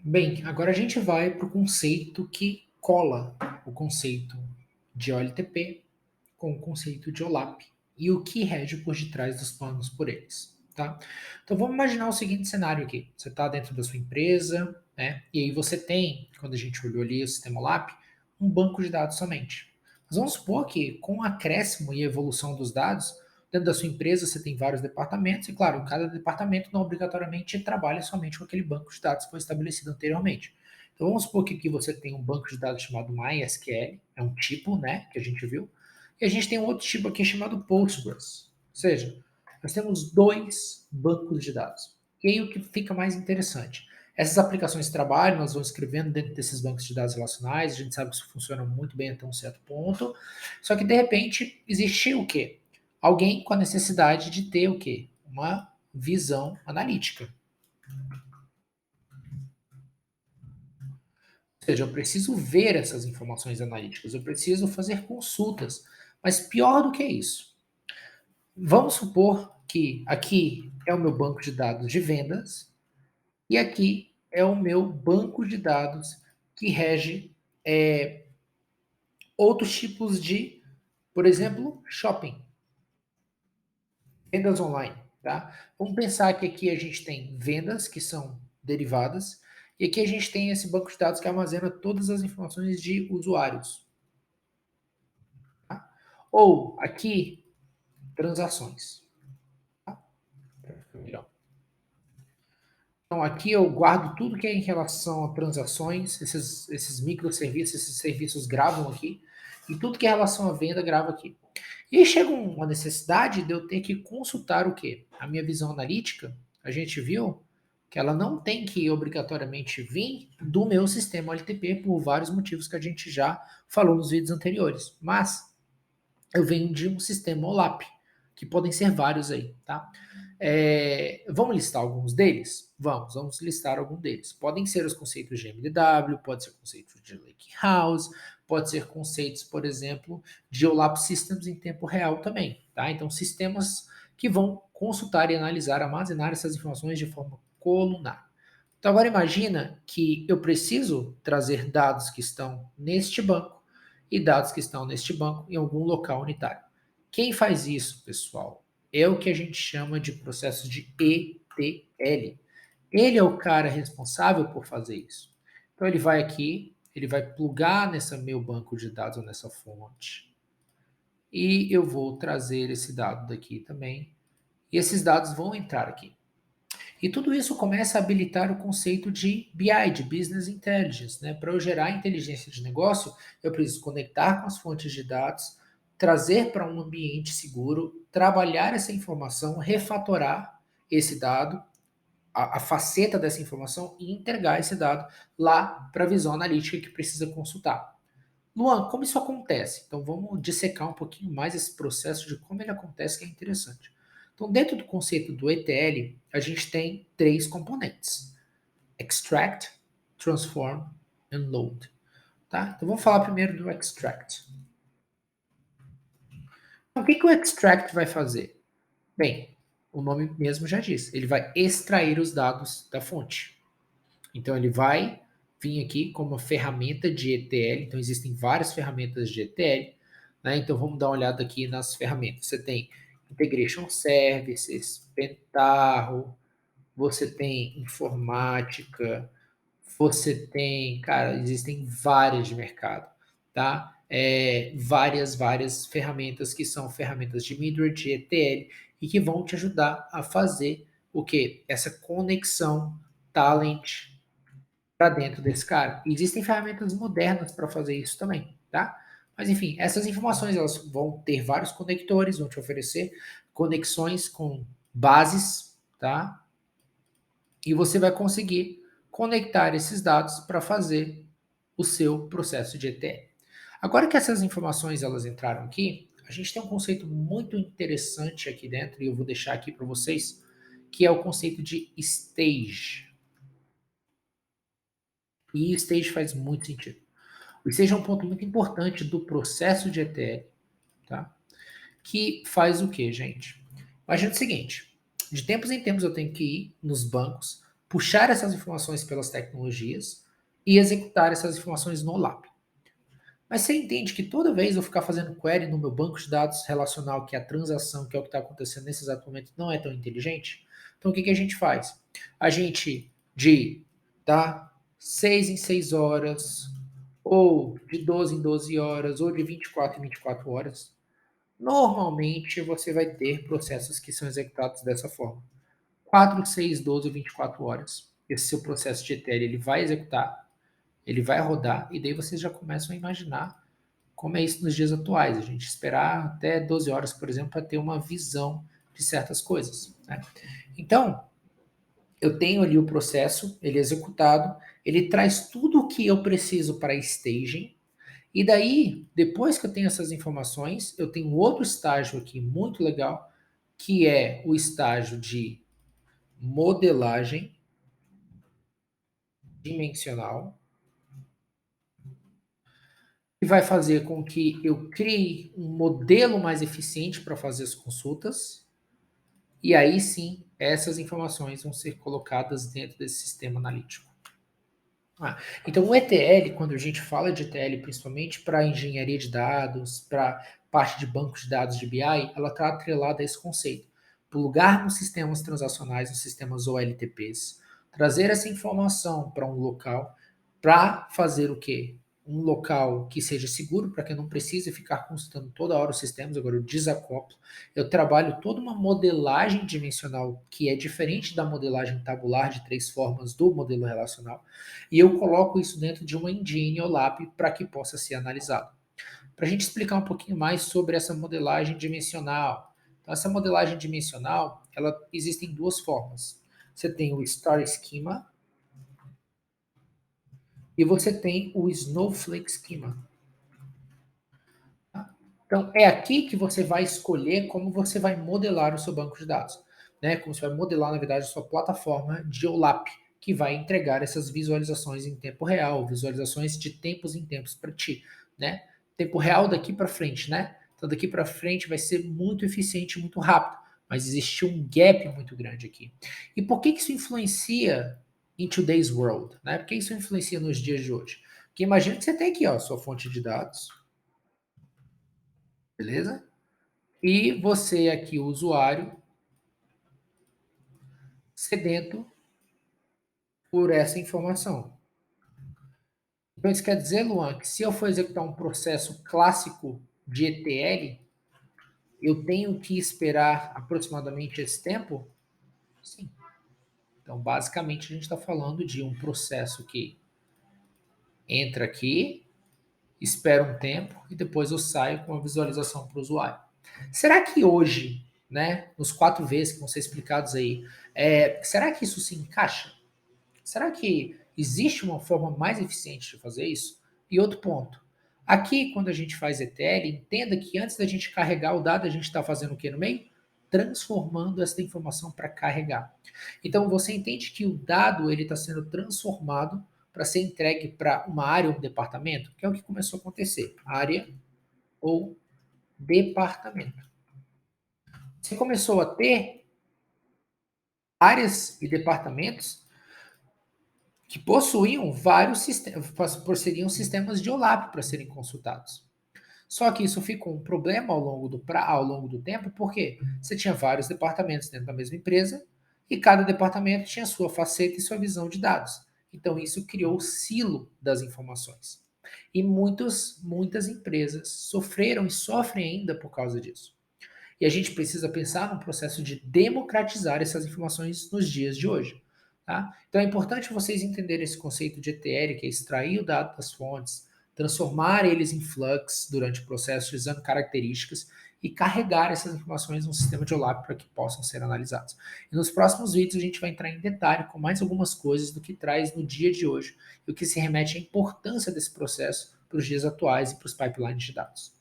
Bem, agora a gente vai para o conceito que cola o conceito de OLTP com o conceito de OLAP e o que rege por detrás dos planos por eles, tá? Então vamos imaginar o seguinte cenário aqui. Você está dentro da sua empresa, né? E aí você tem, quando a gente olhou ali o sistema OLAP, um banco de dados somente. Mas vamos supor que com o acréscimo e evolução dos dados, dentro da sua empresa você tem vários departamentos e, claro, cada departamento não obrigatoriamente trabalha somente com aquele banco de dados que foi estabelecido anteriormente. Então vamos supor que aqui você tem um banco de dados chamado MySQL, é um tipo, né, que a gente viu, e a gente tem um outro tipo aqui chamado Postgres. Ou seja, nós temos dois bancos de dados. E aí o que fica mais interessante? Essas aplicações de trabalho, nós vamos escrevendo dentro desses bancos de dados relacionais, a gente sabe que isso funciona muito bem até um certo ponto, só que de repente existe o quê? Alguém com a necessidade de ter o quê? Uma visão analítica. Ou seja, eu preciso ver essas informações analíticas, eu preciso fazer consultas. Mas pior do que isso, vamos supor que aqui é o meu banco de dados de vendas e aqui é o meu banco de dados que rege outros tipos de, por exemplo, shopping, vendas online, tá? Vamos pensar que aqui a gente tem vendas que são derivadas e aqui a gente tem esse banco de dados que armazena todas as informações de usuários. Tá? Ou aqui, transações. Tá? Melhor. Então aqui eu guardo tudo que é em relação a transações, esses microserviços, esses serviços gravam aqui, e tudo que é em relação à venda grava aqui. E aí chega uma necessidade de eu ter que consultar o quê? A minha visão analítica, a gente viu que ela não tem que obrigatoriamente vir do meu sistema LTP por vários motivos que a gente já falou nos vídeos anteriores. Mas eu venho de um sistema OLAP, que podem ser vários aí, tá? Vamos listar alguns deles? Vamos listar algum deles. Podem ser os conceitos de MDW, pode ser conceito de Lake House, pode ser conceitos, por exemplo, de OLAP Systems em tempo real também, tá? Então, sistemas que vão consultar e analisar, armazenar essas informações de forma colunar. Então, agora imagina que eu preciso trazer dados que estão neste banco e dados que estão neste banco em algum local unitário. Quem faz isso, pessoal? É o que a gente chama de processo de ETL. Ele é o cara responsável por fazer isso. Então ele vai aqui, ele vai plugar nessa meu banco de dados ou nessa fonte. E eu vou trazer esse dado daqui também. E esses dados vão entrar aqui. E tudo isso começa a habilitar o conceito de BI, de Business Intelligence. Né? Para eu gerar inteligência de negócio, eu preciso conectar com as fontes de dados, trazer para um ambiente seguro, trabalhar essa informação, refatorar esse dado, a faceta dessa informação e entregar esse dado lá para a visão analítica que precisa consultar. Luan, como isso acontece? Então vamos dissecar um pouquinho mais esse processo de como ele acontece, que é interessante. Então, dentro do conceito do ETL, a gente tem três componentes: extract, transform e load. Tá? Então vamos falar primeiro do extract. Então, o que o extract vai fazer? Bem, o nome mesmo já diz, ele vai extrair os dados da fonte. Então ele vai vir aqui como uma ferramenta de ETL. Então existem várias ferramentas de ETL. Né? Então vamos dar uma olhada aqui nas ferramentas. Você tem Integration Services, Pentaho, você tem informática, você tem, cara, existem várias de mercado, tá? Várias ferramentas que são ferramentas de middleware, de ETL, e que vão te ajudar a fazer o quê? Essa conexão talent para dentro desse cara. E existem ferramentas modernas para fazer isso também, tá? Mas enfim, essas informações elas vão ter vários conectores, vão te oferecer conexões com bases, tá? E você vai conseguir conectar esses dados para fazer o seu processo de ETL. Agora que essas informações elas entraram aqui, a gente tem um conceito muito interessante aqui dentro e eu vou deixar aqui para vocês, que é o conceito de stage. E stage faz muito sentido. O stage é um ponto muito importante do processo de ETL, tá? Que faz o que, gente? Imagina o seguinte: de tempos em tempos eu tenho que ir nos bancos puxar essas informações pelas tecnologias e executar essas informações no OLAP. Mas você entende que toda vez eu ficar fazendo query no meu banco de dados relacional, que é a transação, que é o que está acontecendo nesse exato momento, não é tão inteligente? Então o que a gente faz? A gente tá, 6 em 6 horas, ou de 12 em 12 horas, ou de 24 em 24 horas, normalmente você vai ter processos que são executados dessa forma. 4, 6, 12 ou 24 horas. Esse seu processo de ETL ele vai executar, ele vai rodar, e daí vocês já começam a imaginar como é isso nos dias atuais. A gente esperar até 12 horas, por exemplo, para ter uma visão de certas coisas. Né? Então, eu tenho ali o processo, ele é executado, ele traz tudo o que eu preciso para a staging, e daí, depois que eu tenho essas informações, eu tenho outro estágio aqui muito legal, que é o estágio de modelagem dimensional, que vai fazer com que eu crie um modelo mais eficiente para fazer as consultas, e aí sim, essas informações vão ser colocadas dentro desse sistema analítico. Então, o ETL, quando a gente fala de ETL, principalmente para engenharia de dados, para parte de bancos de dados de BI, ela está atrelada a esse conceito. Plugar nos sistemas transacionais, nos sistemas OLTPs, trazer essa informação para um local, para fazer o quê? Um local que seja seguro, para que eu não precise ficar consultando toda hora os sistemas, agora eu desacoplo. Eu trabalho toda uma modelagem dimensional que é diferente da modelagem tabular de 3 formas do modelo relacional, e eu coloco isso dentro de uma engine OLAP para que possa ser analisado. Para a gente explicar um pouquinho mais sobre essa modelagem dimensional. Então, essa modelagem dimensional, ela existe em duas formas. Você tem o Star Schema e você tem o Snowflake Schema. Então, é aqui que você vai escolher como você vai modelar o seu banco de dados. Né? Como você vai modelar, na verdade, a sua plataforma de OLAP, que vai entregar essas visualizações em tempo real, visualizações de tempos em tempos para ti. Né? Tempo real daqui para frente, né? Então, daqui para frente vai ser muito eficiente, muito rápido. Mas existe um gap muito grande aqui. E por que isso influencia em today's world? Né? Por que isso influencia nos dias de hoje? Porque imagina que você tem aqui ó, a sua fonte de dados, beleza? E você aqui, o usuário, sedento por essa informação. Então isso quer dizer, Luan, que se eu for executar um processo clássico de ETL, eu tenho que esperar aproximadamente esse tempo? Sim. Então, basicamente, a gente está falando de um processo que entra aqui, espera um tempo e depois eu saio com a visualização para o usuário. Será que hoje, né, nos 4 Vs que vão ser explicados aí, será que isso se encaixa? Será que existe uma forma mais eficiente de fazer isso? E outro ponto. Aqui, quando a gente faz ETL, entenda que antes da gente carregar o dado, a gente está fazendo o que no meio? Transformando essa informação para carregar. Então, você entende que o dado ele está sendo transformado para ser entregue para uma área ou um departamento, que é o que começou a acontecer. Área ou departamento. Você começou a ter áreas e departamentos que possuíam vários sistemas, possuíam sistemas de OLAP para serem consultados. Só que isso ficou um problema ao longo do tempo, porque você tinha vários departamentos dentro da mesma empresa e cada departamento tinha sua faceta e sua visão de dados. Então isso criou o silo das informações. E muitas empresas sofreram e sofrem ainda por causa disso. E a gente precisa pensar num processo de democratizar essas informações nos dias de hoje. Tá? Então é importante vocês entenderem esse conceito de ETL, que é extrair o dado das fontes, transformar eles em flux durante o processo, usando características, e carregar essas informações no sistema de OLAP para que possam ser analisados. E nos próximos vídeos a gente vai entrar em detalhe com mais algumas coisas do que traz no dia de hoje e o que se remete à importância desse processo para os dias atuais e para os pipelines de dados.